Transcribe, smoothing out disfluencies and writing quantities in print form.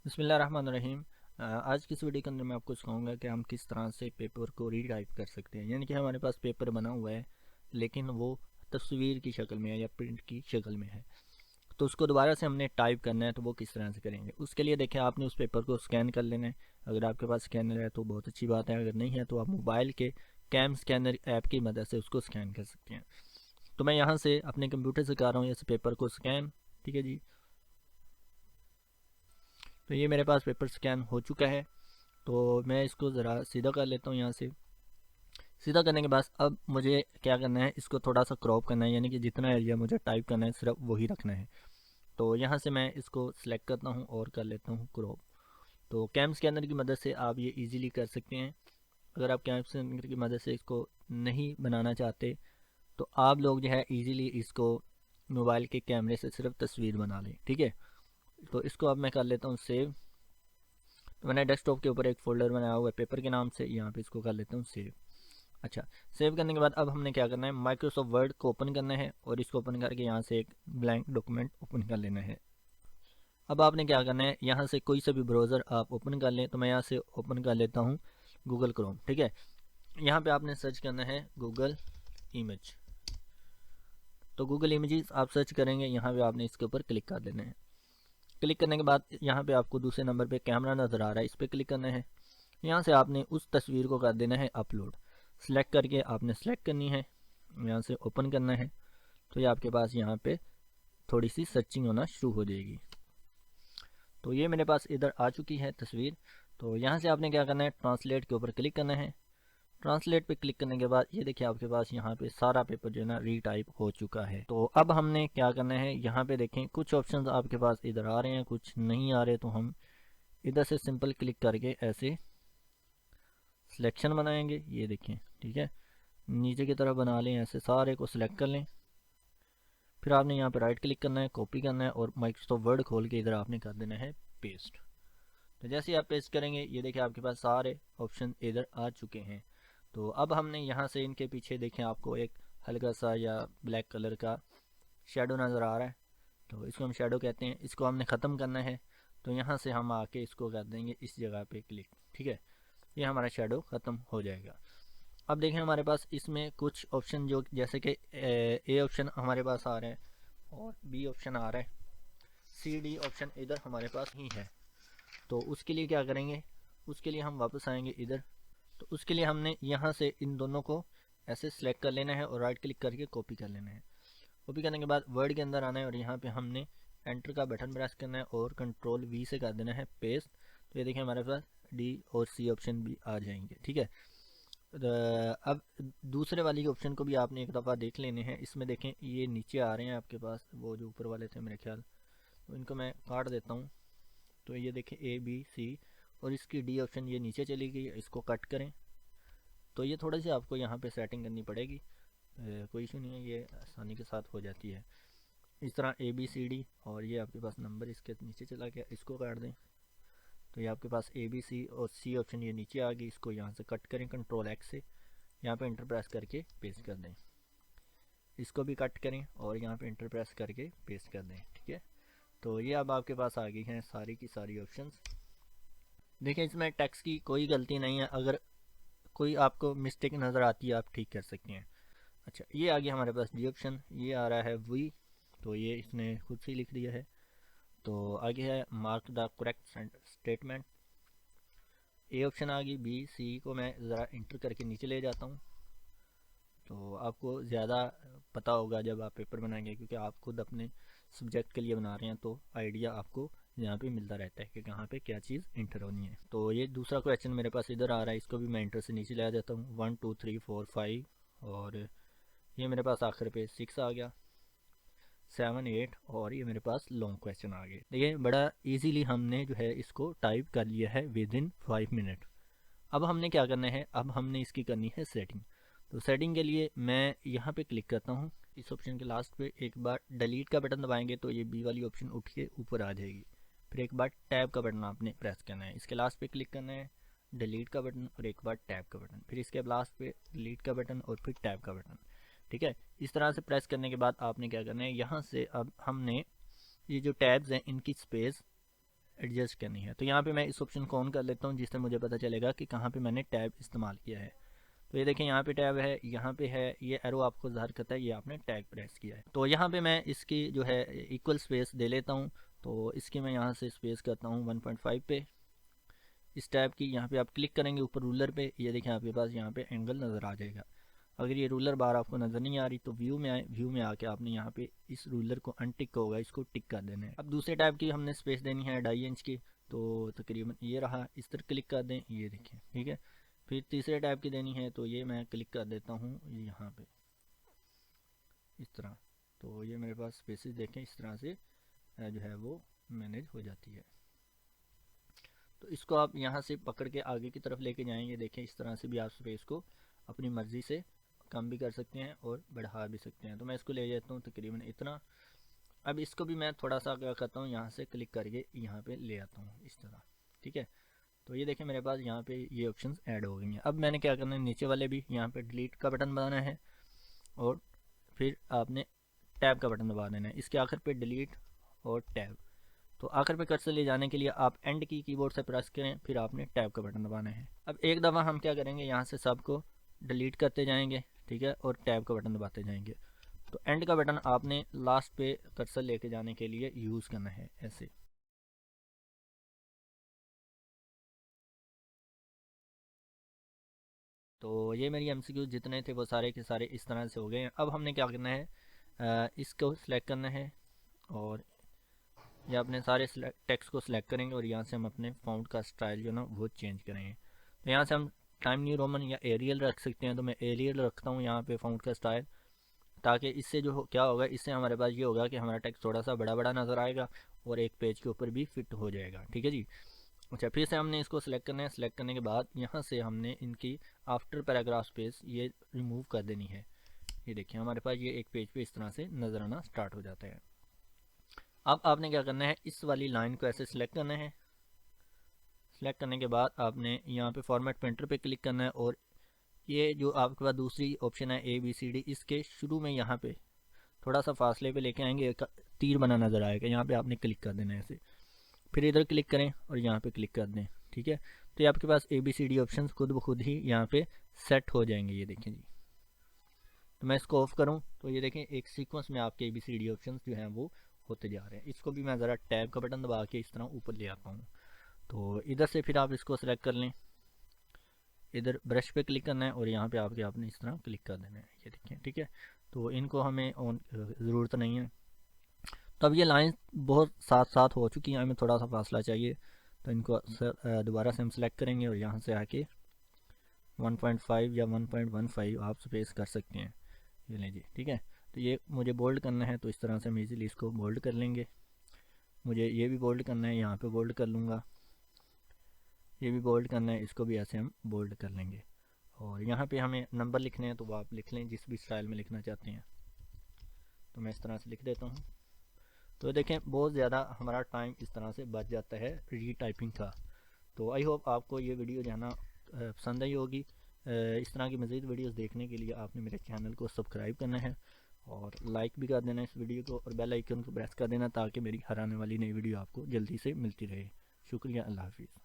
बिस्मिल्लाहिर्रहमानिर्रहीम। आज की इस वीडियो के अंदर मैं आपको सिखाऊंगा कि हम किस तरह से पेपर को रीटाइप कर सकते हैं। यानी कि हमारे पास पेपर बना हुआ है लेकिन वो तस्वीर की शक्ल में है या प्रिंट की शक्ल में है, तो उसको दोबारा से हमने टाइप करना है। तो वो किस तरह से करेंगे, उसके लिए देखिए आपने उस पेपर को स्कैन कर लेना है। अगर आपके पास स्कैनर है तो बहुत अच्छी बात है, अगर नहीं है तो आप मोबाइल के कैम स्कैनर ऐप की मदद से उसको स्कैन कर सकते हैं। तो मैं यहाँ से अपने कंप्यूटर से कर रहा हूँ इस पेपर को स्कैन। ठीक है जी, तो ये मेरे पास पेपर स्कैन हो चुका है। तो मैं इसको ज़रा सीधा कर लेता हूँ यहाँ से। सीधा करने के बाद अब मुझे क्या करना है, इसको थोड़ा सा क्रॉप करना है, यानी कि जितना एरिया मुझे टाइप करना है सिर्फ वही रखना है। तो यहाँ से मैं इसको सिलेक्ट करता हूँ और कर लेता हूँ क्रॉप। तो कैम स्कैनर की मदद से आप ये इजीली कर सकते हैं। अगर आप कैम स्कैनर की मदद से इसको नहीं बनाना चाहते तो आप लोग जो है इजीली इसको मोबाइल के कैमरे से सिर्फ तस्वीर बना लें। ठीक है, तो इसको अब मैं कर लेता हूँ सेव। तो मैंने डेस्कटॉप के ऊपर एक फ़ोल्डर बनाया हुआ है पेपर के नाम से, यहाँ पे इसको कर लेता हूँ सेव। अच्छा, सेव करने के बाद अब हमने क्या करना है, माइक्रोसॉफ्ट वर्ड को ओपन करना है और इसको ओपन करके यहाँ से एक ब्लैंक डॉक्यूमेंट ओपन कर लेना है। अब आपने क्या करना है, यहाँ से कोई सा भी ब्राउज़र आप ओपन कर लें। तो मैं यहाँ से ओपन कर लेता हूँ गूगल क्रोम। ठीक है, यहाँ पे आपने सर्च करना है गूगल इमेज। तो गूगल इमेजेस आप सर्च करेंगे, यहाँ पे आपने इसके ऊपर क्लिक कर देना है। क्लिक करने के बाद यहाँ पे आपको दूसरे नंबर पे कैमरा नज़र आ रहा है, इस पर क्लिक करना है। यहाँ से आपने उस तस्वीर को कर देना है अपलोड। सेलेक्ट करके आपने सेलेक्ट करनी है, यहाँ से ओपन करना है। तो ये आपके पास यहाँ पे थोड़ी सी सर्चिंग होना शुरू हो जाएगी। तो ये मेरे पास इधर आ चुकी है तस्वीर। तो यहाँ से आपने क्या करना है, ट्रांसलेट के ऊपर क्लिक करना है। ट्रांसलेट पे क्लिक करने के बाद ये देखिए आपके पास यहाँ पे सारा पेपर जो है ना रीटाइप हो चुका है। तो अब हमने क्या करना है, यहाँ पे देखें कुछ ऑप्शंस आपके पास इधर आ रहे हैं, कुछ नहीं आ रहे। तो हम इधर से सिंपल क्लिक करके ऐसे सिलेक्शन बनाएंगे, ये देखें। ठीक है, नीचे की तरफ बना लें, ऐसे सारे को सिलेक्ट कर लें। फिर आपने यहाँ पे राइट क्लिक करना है, कॉपी करना है और माइक्रोसॉफ्ट वर्ड खोल के इधर आपने कर देना है पेस्ट। तो जैसे ही आप पेस्ट करेंगे ये देखिए आपके पास सारे ऑप्शन इधर आ चुके हैं। तो अब हमने यहाँ से इनके पीछे देखें आपको एक हल्का सा या ब्लैक कलर का शेडो नज़र आ रहा है। तो इसको हम शेडो कहते हैं, इसको हमने ख़त्म करना है। तो यहाँ से हम आके इसको कर देंगे इस जगह पे क्लिक। ठीक है, ये हमारा शेडो ख़त्म हो जाएगा। अब देखें हमारे पास इसमें कुछ ऑप्शन जो जैसे कि ए ऑप्शन हमारे पास आ रहा है और बी ऑप्शन आ रहा है, सी डी ऑप्शन इधर हमारे पास ही है। तो उसके लिए क्या करेंगे, उसके लिए हम वापस आएंगे इधर। तो उसके लिए हमने यहाँ से इन दोनों को ऐसे सेलेक्ट कर लेना है और राइट क्लिक करके कॉपी कर लेना है। कॉपी करने के बाद वर्ड के अंदर आना है और यहाँ पे हमने एंटर का बटन प्रेस करना है और कंट्रोल वी से कर देना है पेस्ट। तो ये देखिए हमारे पास डी और सी ऑप्शन भी आ जाएंगे। ठीक है, अब दूसरे वाली ऑप्शन को भी आपने एक दफ़ा देख लेने हैं। इसमें देखें ये नीचे आ रहे हैं आपके पास, वो जो ऊपर वाले थे मेरे ख्याल। तो इनको मैं काट देता हूँ। तो ये देखें ए बी सी और इसकी डी ऑप्शन ये नीचे चली गई, इसको कट करें। तो ये थोड़ी सी आपको यहाँ पे सेटिंग करनी पड़ेगी, कोई इशू नहीं है, ये आसानी के साथ हो जाती है। इस तरह ए बी सी डी और ये आपके पास नंबर इसके नीचे चला गया, इसको काट दें। तो ये आपके पास ए बी सी और सी ऑप्शन ये नीचे आ गई, इसको यहाँ से कट करें कंट्रोल एक्स से, यहाँ पे इंटर प्रेस करके पेस्ट कर दें। इसको भी कट करें और यहाँ पे इंटर प्रेस करके पेस्ट कर दें। ठीक है, तो ये अब आपके पास आ गई हैं सारी की सारी ऑप्शंस। देखिए इसमें टेक्स्ट की कोई गलती नहीं है, अगर कोई आपको मिस्टेक नज़र आती है आप ठीक कर सकते हैं। अच्छा, ये आ गया हमारे पास डी ऑप्शन, ये आ रहा है वी। तो ये इसने खुद से ही लिख दिया है। तो आगे है mark the correct statement, A option आ गई। बी सी को मैं ज़रा इंटर करके नीचे ले जाता हूँ। तो आपको ज़्यादा पता होगा जब आप पेपर बनाएंगे, क्योंकि आप खुद अपने सब्जेक्ट के लिए बना रहे हैं, तो आइडिया आपको यहाँ पे मिलता रहता है कि कहाँ पे क्या चीज़ इंटर होनी है। तो ये दूसरा क्वेश्चन मेरे पास इधर आ रहा है, इसको भी मैं इंटर से नीचे ले जाता हूँ। 1 2 3 4 5 और ये मेरे पास आखिर पे 6 आ गया, 7 8 और ये मेरे पास लॉन्ग क्वेश्चन आ गए। देखिए बड़ा इजीली हमने जो है इसको टाइप कर लिया है विद इन 5 मिनट। अब हमने क्या करना है, अब हमने इसकी करनी है सेटिंग। तो सेटिंग के लिए मैं यहाँ पे क्लिक करता हूँ, इस ऑप्शन के लास्ट पे एक बार डिलीट का बटन दबाएंगे तो ये बी वाली ऑप्शन उठ के ऊपर आ जाएगी। फिर एक बार टैब का बटन आपने प्रेस करना है, इसके लास्ट पे क्लिक करना है, डिलीट का बटन और एक बार टैब का बटन, फिर इसके लास्ट पे डिलीट का बटन और फिर टैब का बटन। ठीक है, इस तरह से प्रेस करने के बाद आपने क्या करना है, यहाँ से अब हमने ये जो टैब्स हैं इनकी स्पेस एडजस्ट करनी है। तो यहाँ पे मैं इस ऑप्शन को ऑन कर लेता हूँ, जिससे मुझे पता चलेगा कि कहाँ पे मैंने टैब इस्तेमाल किया है। तो ये देखें यहाँ पे टैब है, यहाँ पे है, ये एरो आपको ज़ाहिर करता है ये आपने टैग प्रेस किया है। तो यहाँ पे मैं इसकी जो है इक्वल स्पेस दे लेता हूँ। तो इसकी मैं यहाँ से स्पेस करता हूँ 1.5 पे। इस टैब की यहाँ पे आप क्लिक करेंगे ऊपर रूलर पे, ये देखें आपके पास यहाँ पे एंगल नज़र आ जाएगा। अगर ये रूलर बार आपको नज़र नहीं आ रही तो व्यू में आए, व्यू में आके आपने यहाँ पे इस रूलर को अनटिक होगा, इसको टिक कर देना है। अब दूसरे टैब की हमने स्पेस देनी है 2.5 इंच की, तो तकरीबन ये रहा, इस तरह क्लिक कर दें, ये देखें ठीक है। फिर तीसरे टैब की देनी है, तो ये मैं क्लिक कर देता हूँ यहाँ पे इस तरह। तो ये मेरे पास स्पेसेस देखें इस तरह से जो है वो मैनेज हो जाती है। तो इसको आप यहाँ से पकड़ के आगे की तरफ लेके जाएंगे, देखें इस तरह से भी आप स्पेस को अपनी मर्ज़ी से कम भी कर सकते हैं और बढ़ा भी सकते हैं। तो मैं इसको ले जाता हूँ तकरीबन इतना। अब इसको भी मैं थोड़ा सा क्या करता हूँ, यहाँ से क्लिक करके यहाँ पे ले आता हूँ इस तरह, ठीक है। तो ये देखें मेरे पास यहाँ पे ये ऑप्शंस ऐड हो गई हैं। अब मैंने क्या करना है, नीचे वाले भी यहाँ पे डिलीट का बटन दबाना है और फिर आपने टैब का बटन दबा देना है। इसके आखिर पे डिलीट और टैब, तो आखिर पे कर्सर ले जाने के लिए आप एंड की कीबोर्ड से प्रेस करें, फिर आपने टैब का बटन दबाना है। अब एक दफ़ा हम क्या करेंगे, यहाँ से सबको डिलीट करते जाएंगे, ठीक है, और टैब का बटन दबाते जाएंगे। तो एंड का बटन आपने लास्ट पे कर्सर लेके जाने के लिए यूज़ करना है ऐसे। तो ये मेरी एमसीक्यू जितने थे वो सारे के सारे इस तरह से हो गए हैं। अब हमने क्या करना है, इसको सिलेक्ट करना है और या अपने सारे टेक्स्ट को सिलेक्ट करेंगे और यहाँ से हम अपने फ़ॉन्ट का स्टाइल जो ना वो चेंज करेंगे। तो यहाँ से हम टाइम न्यू रोमन या एरियल रख सकते हैं, तो मैं एरियल रखता हूँ यहाँ पे फ़ॉन्ट का स्टाइल, ताकि इससे जो क्या होगा, इससे हमारे पास ये होगा कि हमारा टेक्स्ट थोड़ा सा बड़ा बड़ा नज़र आएगा और एक पेज के ऊपर भी फिट हो जाएगा, ठीक है जी। अच्छा, फिर से हमने इसको सिलेक्ट करना है। सिलेक्ट करने के बाद यहाँ से हमने इनकी आफ्टर पैराग्राफ स्पेस ये रिमूव कर देनी है। ये देखिए हमारे पास ये एक पेज पे इस तरह से नज़र आना स्टार्ट हो जाता है। अब आपने क्या करना है, इस वाली लाइन को ऐसे सिलेक्ट करना है। सिलेक्ट करने के बाद आपने यहाँ पे फॉर्मेट प्रिंटर पे क्लिक करना है और ये जो आपके पास दूसरी ऑप्शन है ABCD, इसके शुरू में यहाँ पे थोड़ा सा फासले पे लेके आएंगे, एक तीर बना नज़र आएगा, यहाँ पे आपने क्लिक कर देना है ऐसे। फिर इधर क्लिक करें और यहाँ पे क्लिक कर दें, ठीक है। तो ये आपके पास ABCD ऑप्शंस खुद ब खुद ही यहाँ पे सेट हो जाएंगे, ये देखें जी। तो मैं इसको ऑफ करूँ तो ये देखें एक सीक्वेंस में आपके ABCD ऑप्शंस जो हैं वो होते जा रहे हैं। इसको भी मैं ज़रा टैब का बटन दबा के इस तरह ऊपर ले आता हूँ। तो इधर से फिर आप इसको सेलेक्ट कर लें, इधर ब्रश पे क्लिक करना है और यहाँ पे आपने इस तरह क्लिक कर देना है, ये देखें, ठीक है। तो इनको हमें ऑन ज़रूरत नहीं है। तो अब ये लाइन बहुत साथ साथ हो चुकी हैं, हमें थोड़ा सा फासला चाहिए, तो इनको दोबारा से हम सेलेक्ट करेंगे और यहाँ से आके 1.5 या 1.15 आप स्पेस कर सकते हैं, ये लीजिए, ठीक है। तो ये मुझे बोल्ड करना है, तो इस तरह से हम इजीली इसको बोल्ड कर लेंगे। मुझे ये भी बोल्ड करना है, यहाँ पे बोल्ड कर लूँगा। ये भी बोल्ड करना है, इसको भी ऐसे हम बोल्ड कर लेंगे। और यहाँ पे हमें नंबर लिखने हैं तो वो आप लिख लें जिस भी स्टाइल में लिखना चाहते हैं। तो मैं इस तरह से लिख देता हूँ। तो देखें बहुत ज़्यादा हमारा टाइम इस तरह से बच जाता है रीटाइपिंग का। तो आई होप आपको ये वीडियो जो है ना पसंद आई होगी। इस तरह की मज़ीद वीडियोस देखने के लिए आपने मेरे चैनल को सब्सक्राइब करना है और लाइक भी कर देना इस वीडियो को और बेल आइकन को प्रेस कर देना, ताकि मेरी हर आने वाली नई वीडियो आपको जल्दी से मिलती रहे। शुक्रिया, अल्लाह हाफिज़।